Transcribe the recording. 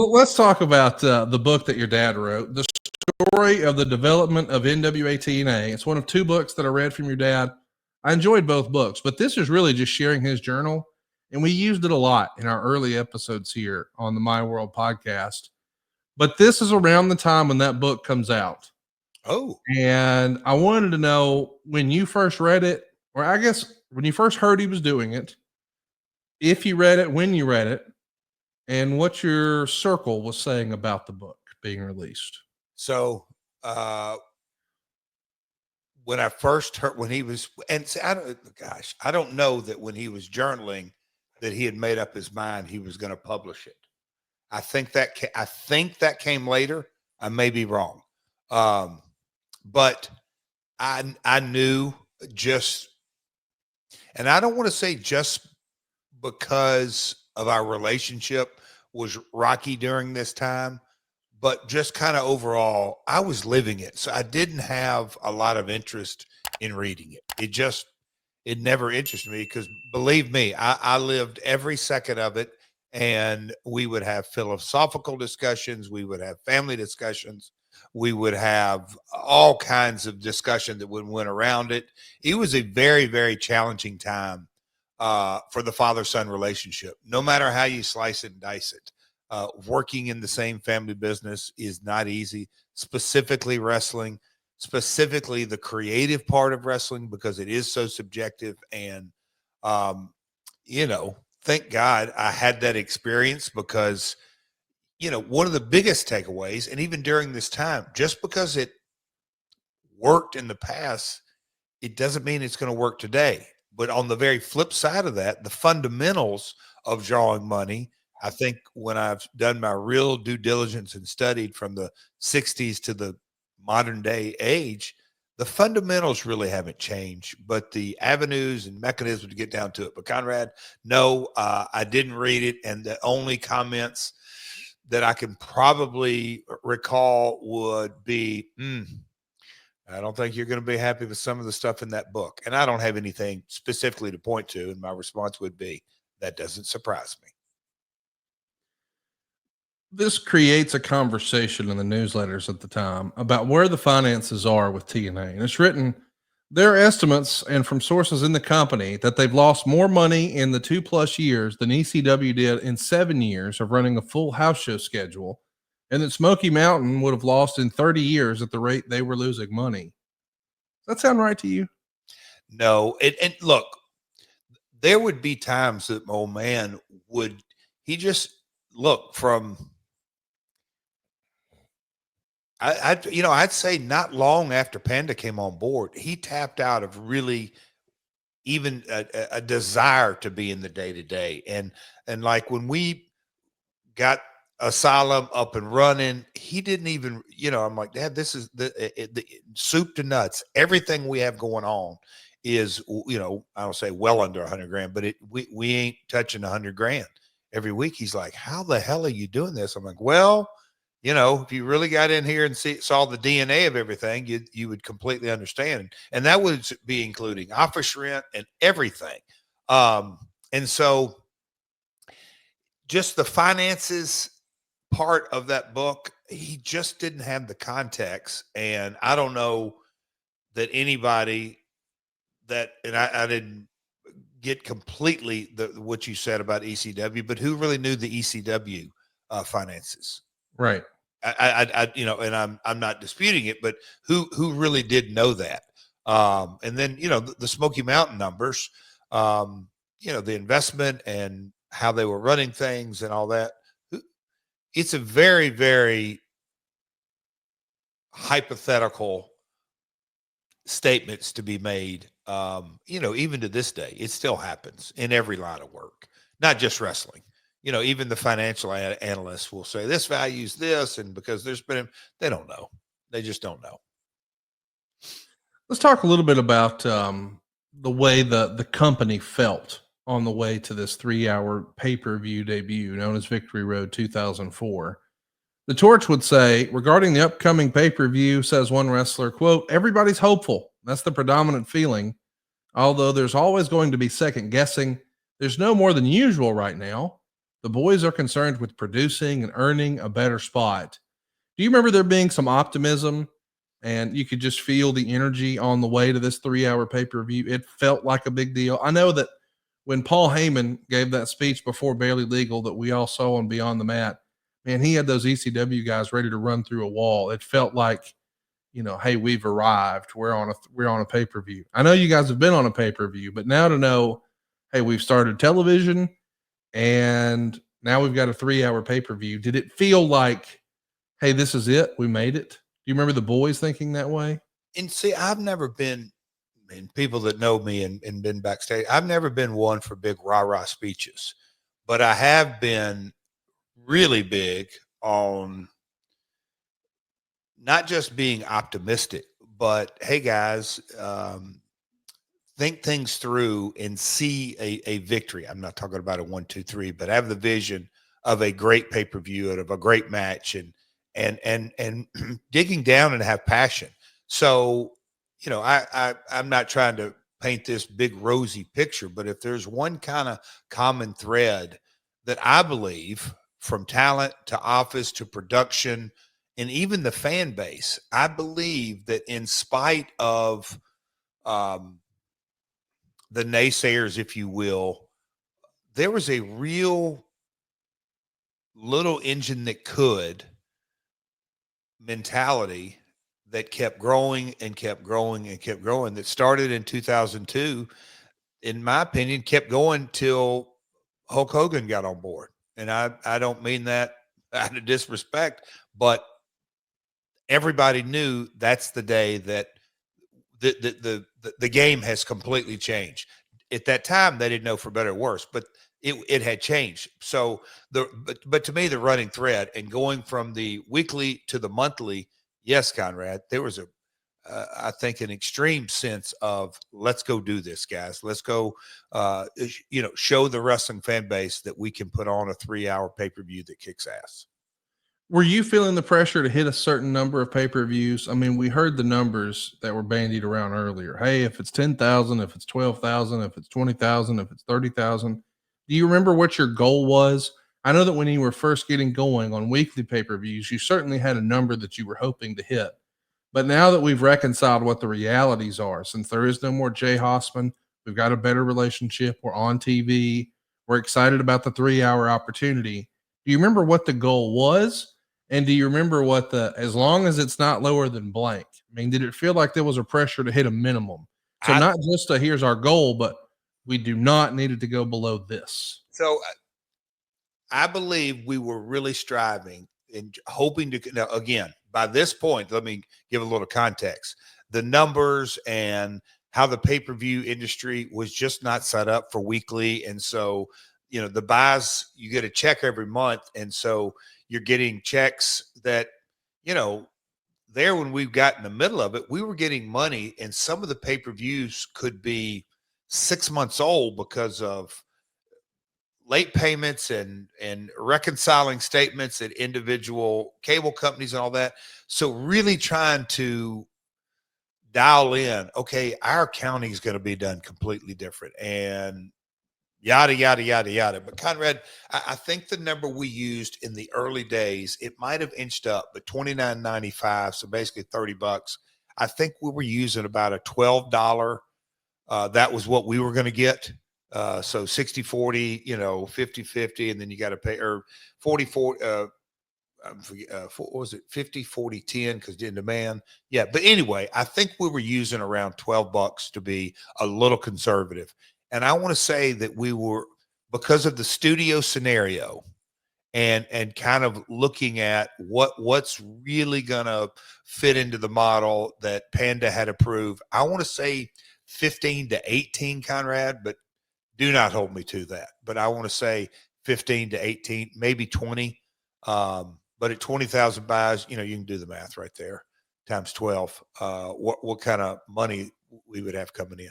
Well, let's talk about the book that your dad wrote, The Story of the Development of NWA TNA. It's one of two books that I read from your dad. I enjoyed both books, but this is really just sharing his journal. And we used it a lot in our early episodes here on the My World podcast. But this is around the time when that book comes out. Oh, And I wanted to know when you first read it, or I guess when you first heard he was doing it, if you read it, when you read it, and what your circle was saying about the book being released. so when I first heard when he was, and see, I don't know that when he was journaling that he had made up his mind he was going to publish it. I think that came later. I may be wrong, but I knew just, and I don't want to say just because of our relationship was rocky during this time, but just kind of overall, I was living it. So I didn't have a lot of interest in reading it. It never interested me because believe me, I lived every second of it. And we would have philosophical discussions. We would have family discussions. We would have all kinds of discussion that went around it. It was a very, very challenging time for the father-son relationship, no matter how you slice it and dice it. Working in the same family business is not easy, specifically wrestling, specifically the creative part of wrestling, because it is so subjective. And, thank God I had that experience because, one of the biggest takeaways, and even during this time, just because it worked in the past, it doesn't mean it's going to work today. But on the very flip side of that, the fundamentals of drawing money, I think when I've done my real due diligence and studied from the 60s to the modern day age, the fundamentals really haven't changed, but the avenues and mechanisms to get down to it. But Conrad, no, I didn't read it. And the only comments that I can probably recall would be, I don't think you're going to be happy with some of the stuff in that book. And I don't have anything specifically to point to. And my response would be, that doesn't surprise me. This creates a conversation in the newsletters at the time about where the finances are with TNA. And it's written, their estimates and from sources in the company that they've lost more money in the 2+ years than ECW did in 7 years of running a full house show schedule, and that Smoky Mountain would have lost in 30 years at the rate they were losing money. Does that sound right to you? No. And look, there would be times that my old man he just look from, I'd say not long after Panda came on board, he tapped out of really even a desire to be in the day to day. And like when we got Asylum up and running, he didn't even, I'm like, Dad, this is the soup to nuts. Everything we have going on is, I don't say well under 100 grand, but we ain't touching 100 grand every week. He's like, how the hell are you doing this? I'm like, well, if you really got in here and saw the DNA of everything, you would completely understand. And that would be including office rent and everything. And so just the finances part of that book, he just didn't have the context. And I don't know that anybody that, and I didn't get completely what you said about ECW, but who really knew the ECW finances? Right. And I'm not disputing it, but who really did know that? And then, the Smoky Mountain numbers, the investment and how they were running things and all that. It's a very, very hypothetical statements to be made. Even to this day, it still happens in every line of work, not just wrestling. Even the financial analysts will say this values this, and because they don't know. They just don't know. Let's talk a little bit about the way the company felt on the way to this 3-hour pay-per-view debut known as Victory Road 2004. The Torch would say, regarding the upcoming pay-per-view, says one wrestler, quote, everybody's hopeful. That's the predominant feeling. Although there's always going to be second guessing, there's no more than usual right now. The boys are concerned with producing and earning a better spot. Do you remember there being some optimism and you could just feel the energy on the way to this 3 hour pay-per-view? It felt like a big deal. I know that when Paul Heyman gave that speech before Barely Legal that we all saw on Beyond the Mat, man, he had those ECW guys ready to run through a wall. It felt like, hey, we've arrived. We're on a pay-per-view. I know you guys have been on a pay-per-view, but now to know, hey, we've started television and now we've got a 3 hour pay-per-view. Did it feel like, hey, this is it? We made it. Do you remember the boys thinking that way? And see, I've never been, and people that know me and been backstage, I've never been one for big rah-rah speeches, but I have been really big on not just being optimistic, but hey guys, think things through and see a victory. I'm not talking about a 1, 2, 3, but have the vision of a great pay-per-view and of a great match and digging down and have passion. So, I'm not trying to paint this big rosy picture, but if there's one kind of common thread that I believe from talent to office to production and even the fan base, I believe that in spite of the naysayers, if you will, there was a real little engine that could mentality that kept growing and kept growing and kept growing, that started in 2002, in my opinion, kept going till Hulk Hogan got on board. And I don't mean that out of disrespect, but everybody knew that's the day that the game has completely changed. At that time, they didn't know for better or worse, but it had changed. So but to me, the running thread and going from the weekly to the monthly, yes, Conrad, there was I think an extreme sense of let's go do this, guys. Let's go, show the wrestling fan base that we can put on a 3 hour pay-per-view that kicks ass. Were you feeling the pressure to hit a certain number of pay-per-views? I mean, we heard the numbers that were bandied around earlier. Hey, if it's 10,000, if it's 12,000, if it's 20,000, if it's 30,000. Do you remember what your goal was? I know that when you were first getting going on weekly pay-per-views, you certainly had a number that you were hoping to hit. But now that we've reconciled what the realities are, since there is no more Jay Hossman, we've got a better relationship. We're on TV. We're excited about the 3 hour opportunity. Do you remember what the goal was? And do you remember what as long as it's not lower than blank? I mean, did it feel like there was a pressure to hit a minimum? So not just here's our goal, but we do not need it to go below this. So I believe we were really striving and hoping to, now again, by this point, let me give a little context. The numbers and how the pay-per-view industry was just not set up for weekly. And so, the buys, you get a check every month. And so you're getting checks that, there when we got in the middle of it, we were getting money and some of the pay-per-views could be 6 months old because of late payments and reconciling statements at individual cable companies and all that. So really trying to dial in, okay, our accounting is going to be done completely different and yada, yada, yada, yada. But Conrad, I think the number we used in the early days, it might have inched up, but $29.95, so basically $30. I think we were using about a $12. That was what we were going to get. So 60-40, 50-50, and then you got to pay, or 40-40, what was it, 50-40-10 because in demand. Yeah, but anyway, I think we were using around $12 to be a little conservative. And I want to say that we were, because of the studio scenario and kind of looking at what's really gonna fit into the model that Panda had approved. I want to say 15 to 18, Conrad, but do not hold me to that. But I want to say 15 to 18, maybe 20. But at 20,000 buys, you can do the math right there, times 12. What kind of money we would have coming in?